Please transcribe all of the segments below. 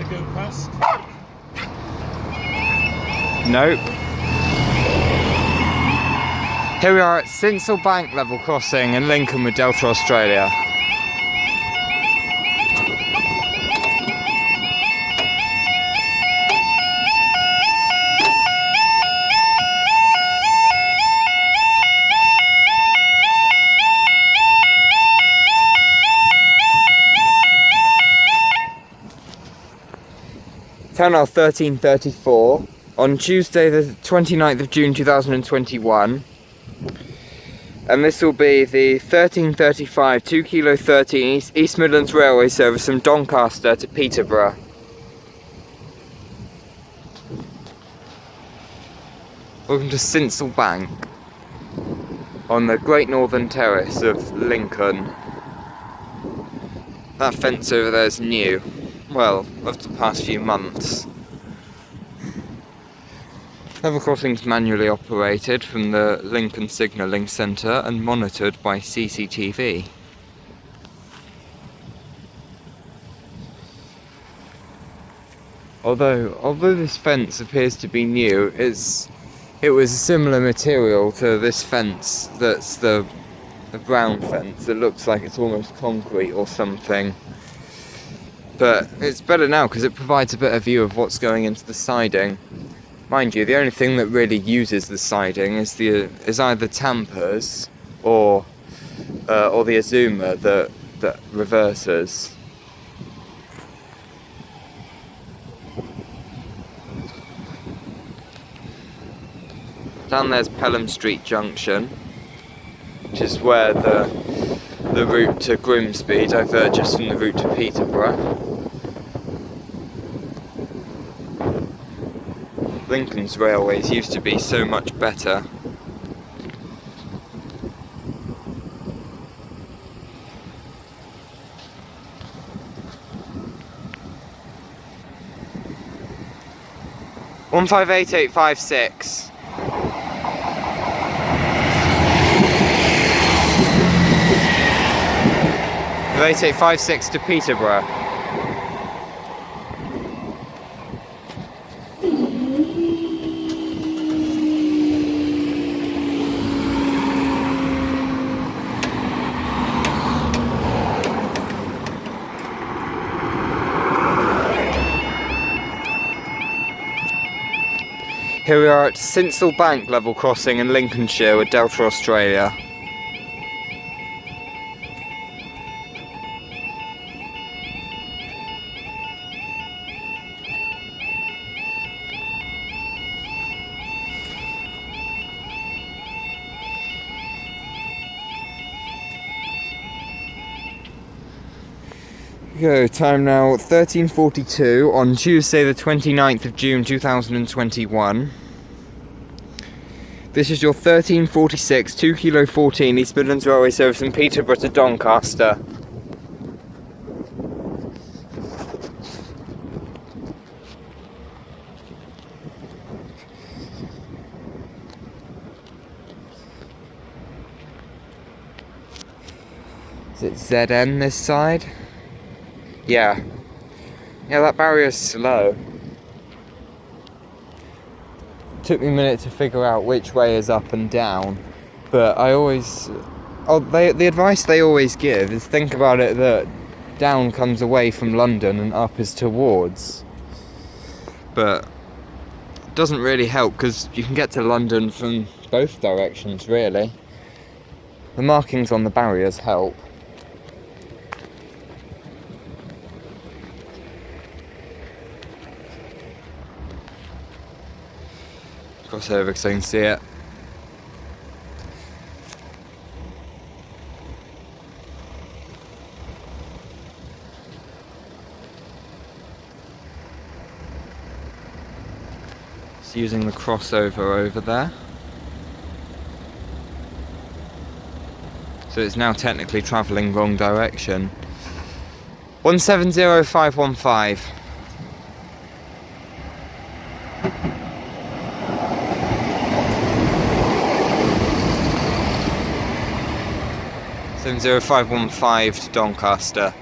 to go past? Nope. Here we are at Sincil Bank level crossing in Lincoln with Delta Australia. Town Hall 1334 on Tuesday the 29th of June 2021, and this will be the 1335 2 kilo 13 East Midlands Railway service from Doncaster to Peterborough. Welcome to Sincil Bank on the Great Northern Terrace of Lincoln. That fence over there is new. Well, of the past few months. Level crossings manually operated from the Lincoln Signalling Centre and monitored by CCTV. Although this fence appears to be new, it was a similar material to this fence that's the brown fence. It looks like it's almost concrete or something. But it's better now because it provides a better view of what's going into the siding. Mind you, the only thing that really uses the siding is either tampers or the Azuma that reverses. Down there's Pelham Street Junction, which is where the route to Grimsby diverges from the route to Peterborough. Lincoln's railways used to be so much better. One 158856. 8856 to Peterborough. Here we are at Sincil Bank level crossing in Lincolnshire with Delta Australia. Go, time now 13:42 on Tuesday the 29th of June 2021. This is your 1346 2 kilo 14 East Midlands Railway service from Peterborough to Doncaster. Is it ZN this side? Yeah, that barrier's slow. Took me a minute to figure out which way is up and down, but the advice they always give is think about it that down comes away from London and up is towards. But it doesn't really help because you can get to London from both directions really. The markings on the barriers help. Cross over because I can see it. It's using the crossover over there. So it's now technically travelling wrong direction. 170515. 70515 to Doncaster.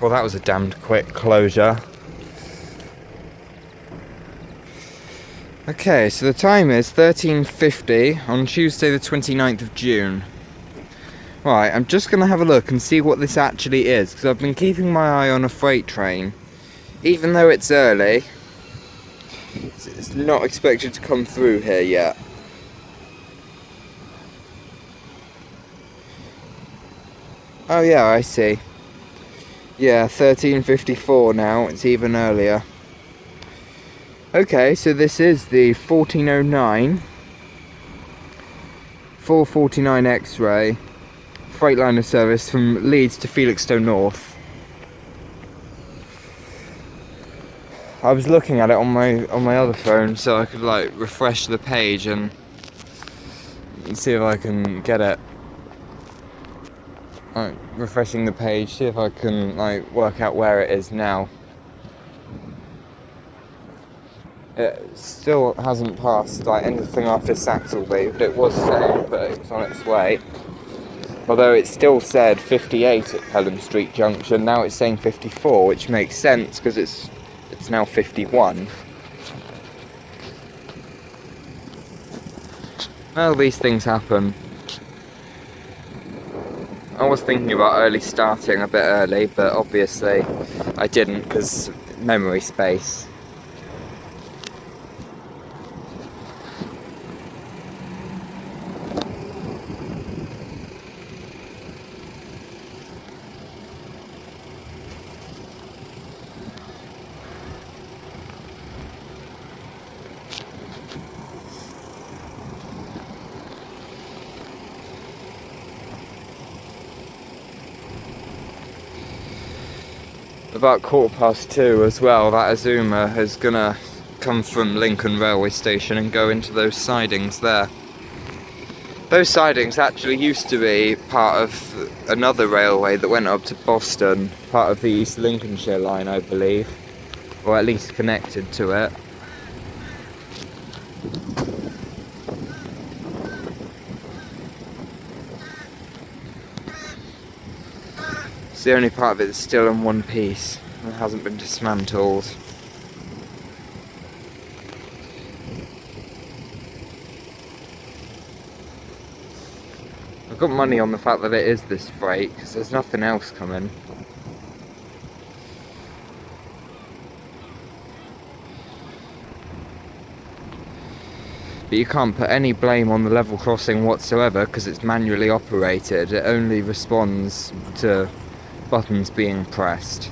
Well, that was a damned quick closure. Okay, so the time is 13:50 on Tuesday the 29th of June. Right, I'm just going to have a look and see what this actually is, because I've been keeping my eye on a freight train. Even though it's early, it's not expected to come through here yet. Oh yeah, I see. Yeah, 13:54 now, it's even earlier. Okay, so this is the 1409 449 X-ray Freightliner service from Leeds to Felixstowe North. I was looking at it on my other phone so I could like refresh the page and see if I can get it. Refreshing the page, see if I can like work out where it is now. It still hasn't passed like anything after Saxelby, but it was saying that it was on its way. Although it still said 58 at Pelham Street Junction, now it's saying 54, which makes sense because it's now 51. Well, these things happen. I was thinking about early starting a bit early, but obviously I didn't because memory space. About 2:15 as well, that Azuma is gonna come from Lincoln railway station and go into those sidings there. Those sidings actually used to be part of another railway that went up to Boston, part of the East Lincolnshire line, I believe, or at least connected to it. It's the only part of it that's still in one piece. It hasn't been dismantled. I've got money on the fact that it is this freight, because there's nothing else coming. But you can't put any blame on the level crossing whatsoever, because it's manually operated. It only responds to buttons being pressed.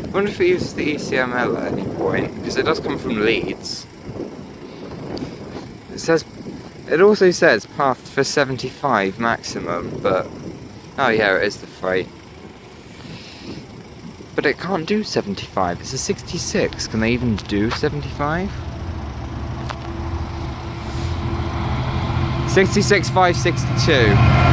I wonder if it uses the ECML at any point, because it does come from Leeds. It also says path for 75 maximum, but oh yeah, it is the freight. But it can't do 75, it's a 66, can they even do 75? 66 562.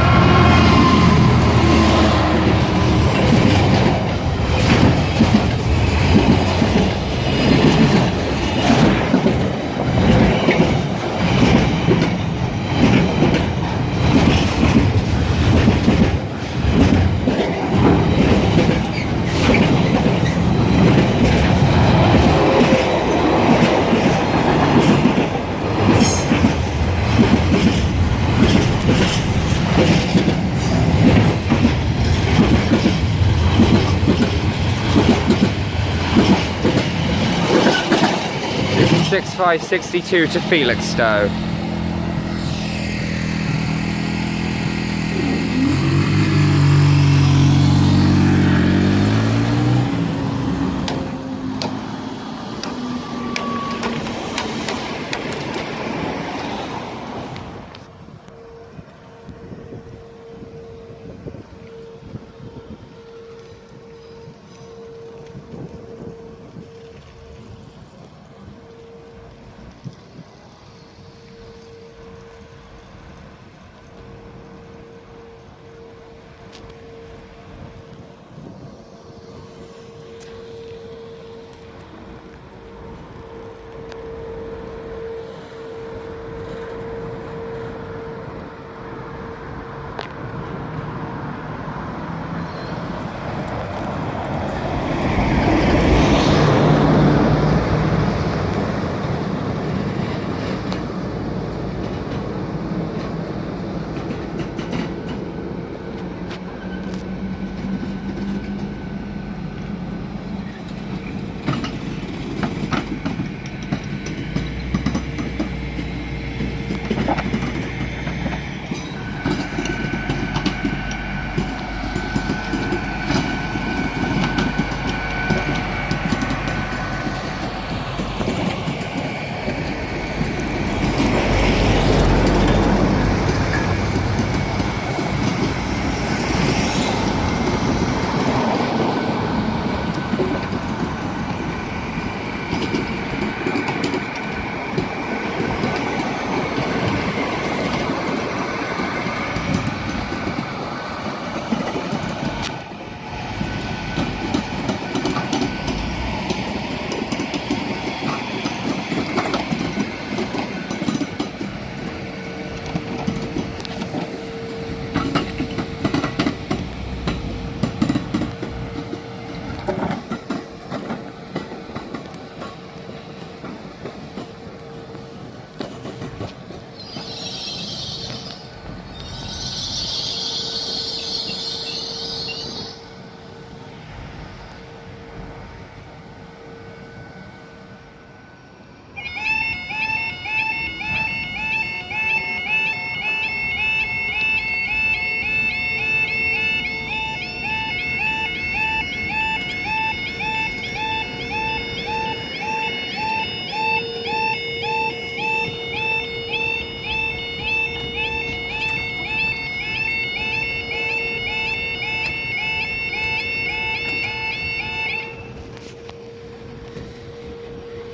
Six 562 to Felixstowe.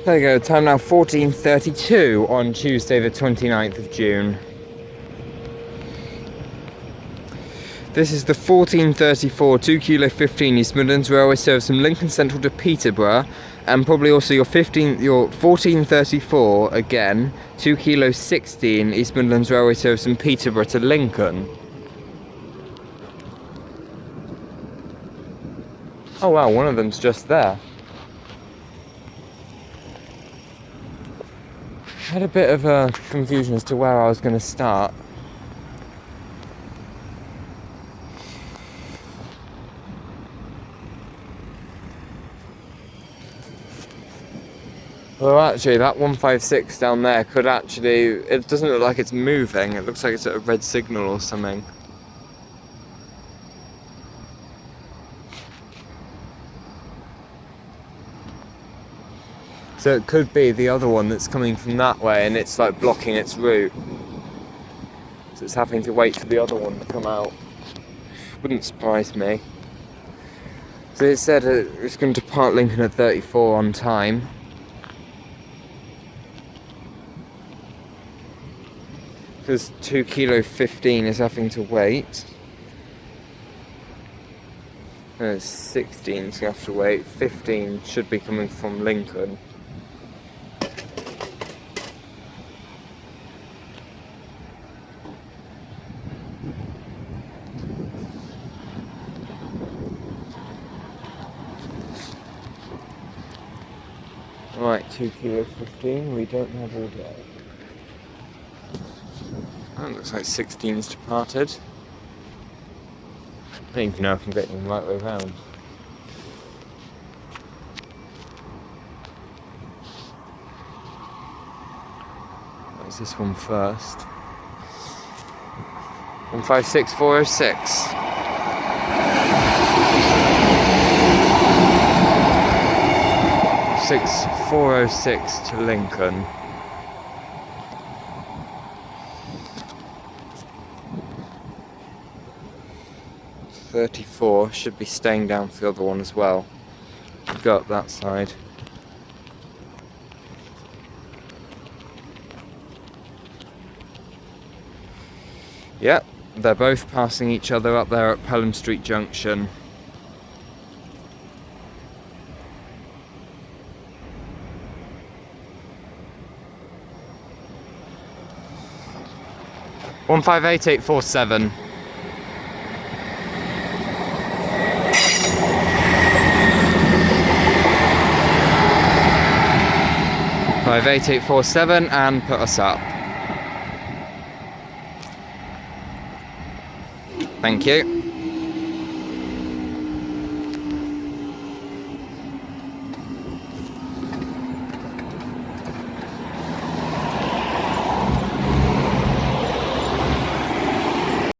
There you go, time now 14:32 on Tuesday the 29th of June. This is the 14:34 2 kilo 15 East Midlands Railway service from Lincoln Central to Peterborough, and probably also your 14:34 again 2 kilo 16 East Midlands Railway service from Peterborough to Lincoln. Oh wow, one of them's just there. I had a bit of a confusion as to where I was going to start. Well, actually, that 156 down there could actually... It doesn't look like it's moving. It looks like it's at a red signal or something. So it could be the other one that's coming from that way and it's like blocking its route. So it's having to wait for the other one to come out. Wouldn't surprise me. So it said it's going to depart Lincoln at 34 on time. Because 2 kilo 15 is having to wait. 16 is going to have to wait. 15 should be coming from Lincoln. Right, 2 kilo 15, we don't have all day. That looks like 16's departed. I don't even know if I'm getting the right way around. Where's this one first? 156406. Six 406 to Lincoln. .34 should be staying down for the other one as well. Go up that side. Yep, they're both passing each other up there at Pelham Street Junction. One 58847. 58847 and put us up. Thank you.